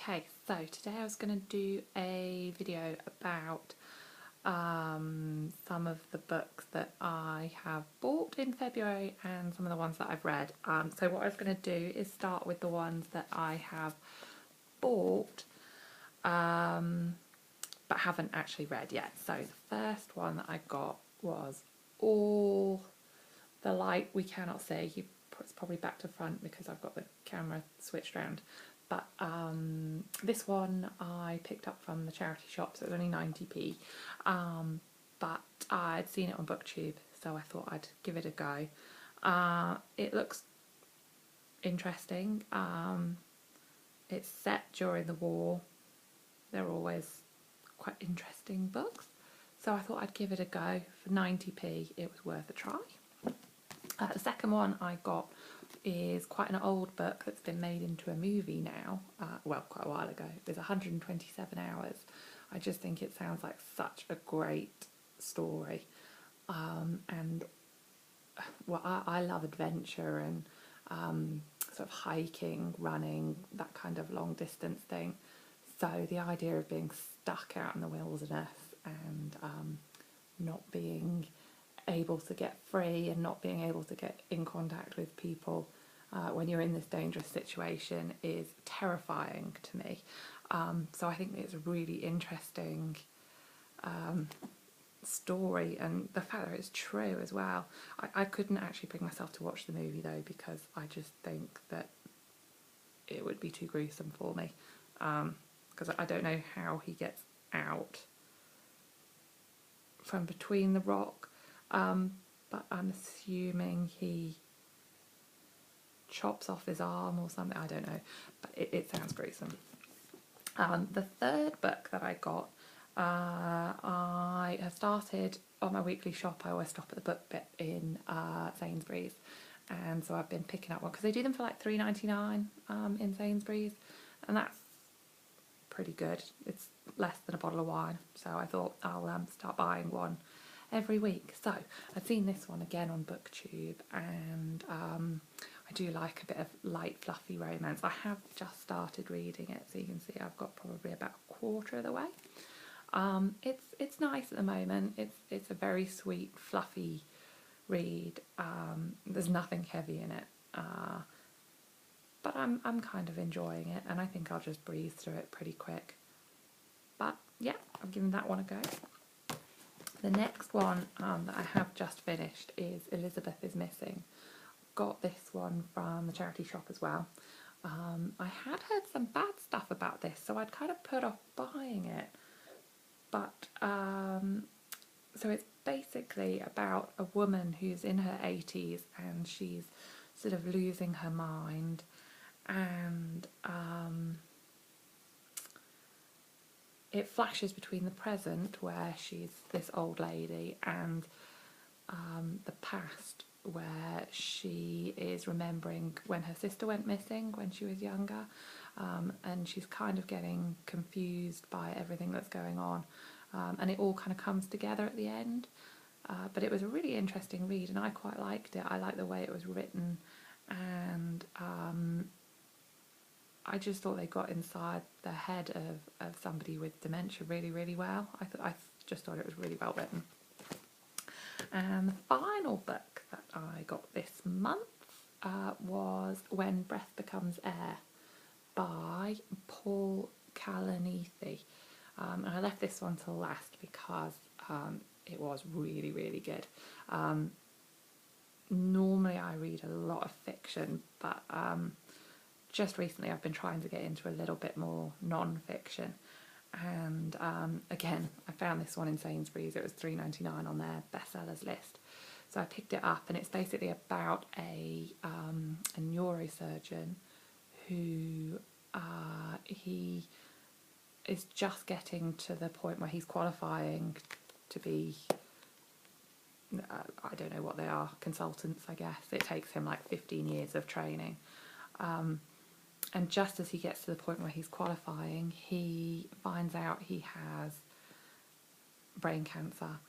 Okay, so today I was going to do a video about some of the books that I have bought in February and some of the ones that I've read. So what I was going to do is start with the ones that I have bought but haven't actually read yet. So the first one that I got was All the Light We Cannot See. It's probably back to front because I've got the camera switched around. But this one I picked up from the charity shop, so it was only 90p. But I'd seen it on BookTube, so I thought I'd give it a go. It looks interesting. It's set during the war. They're always quite interesting books. So I thought I'd give it a go. For 90p, it was worth a try. The second one I got is quite an old book that's been made into a movie now, well, quite a while ago. It's 127 hours. I just think it sounds like such a great story. And well, I love adventure and sort of hiking, running, that kind of long distance thing. So the idea of being stuck out in the wilderness and not being able to get free and not being able to get in contact with people when you're in this dangerous situation is terrifying to me. So I think it's a really interesting story, and the fact that it's true as well. I couldn't actually bring myself to watch the movie though, because I just think that it would be too gruesome for me, because I don't know how he gets out from between the rock. But I'm assuming he chops off his arm or something, I don't know, but it sounds gruesome. The third book that I got, I have started on my weekly shop. I always stop at the book bit in Sainsbury's, and so I've been picking up one because they do them for like £3.99 in Sainsbury's, and that's pretty good. It's less than a bottle of wine, so I thought I'll start buying one every week. So I've seen this one again on BookTube, and I do like a bit of light fluffy romance. I have just started reading it, so you can see I've got probably about a quarter of the way. It's nice at the moment. It's a very sweet fluffy read. There's nothing heavy in it, but I'm kind of enjoying it, and I think I'll just breeze through it pretty quick. But yeah, I've given that one a go. The next one that I have just finished is Elizabeth is Missing. Got this one from the charity shop as well. I had heard some bad stuff about this, so I'd kind of put off buying it. But so it's basically about a woman who's in her 80s and she's sort of losing her mind, and it flashes between the present, where she's this old lady, and the past, where she is remembering when her sister went missing when she was younger, and she's kind of getting confused by everything that's going on, and it all kind of comes together at the end. But it was a really interesting read, and I quite liked it. I liked the way it was written, and I just thought they got inside the head of somebody with dementia really, really well. I just thought it was really well written. And the final book that I got this month was When Breath Becomes Air by Paul Kalanithi. And I left this one till last because it was really, really good. Normally I read a lot of fiction, but just recently I've been trying to get into a little bit more non-fiction, and again I found this one in Sainsbury's. It was £3.99 on their bestsellers list, so I picked it up, and it's basically about a neurosurgeon who he is just getting to the point where he's qualifying to be, I don't know what they are, consultants, I guess. It takes him like 15 years of training. And just as he gets to the point where he's qualifying, he finds out he has brain cancer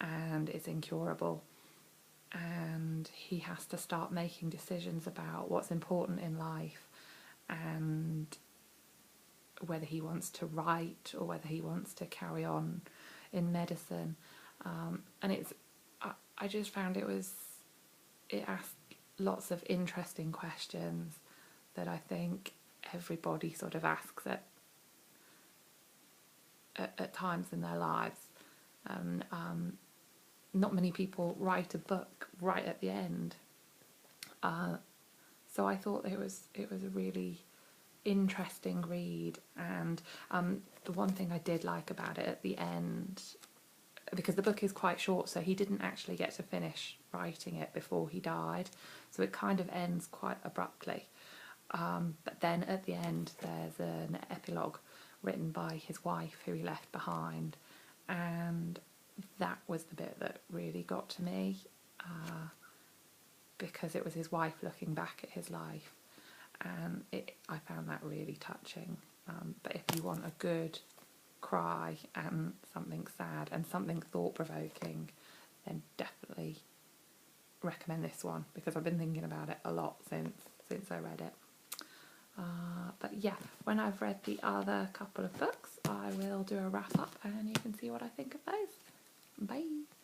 and it's incurable. And he has to start making decisions about what's important in life and whether he wants to write or whether he wants to carry on in medicine. And I just found it asked lots of interesting questions that I think everybody sort of asks at times in their lives. And not many people write a book right at the end. So I thought it was a really interesting read, and the one thing I did like about it at the end, because the book is quite short, so he didn't actually get to finish writing it before he died, so it kind of ends quite abruptly. But then at the end there's an epilogue written by his wife who he left behind, and that was the bit that really got to me, because it was his wife looking back at his life, and I found that really touching. But if you want a good cry and something sad and something thought-provoking, then definitely recommend this one, because I've been thinking about it a lot since I read it. But yeah, when I've read the other couple of books, I will do a wrap-up and you can see what I think of those. Bye!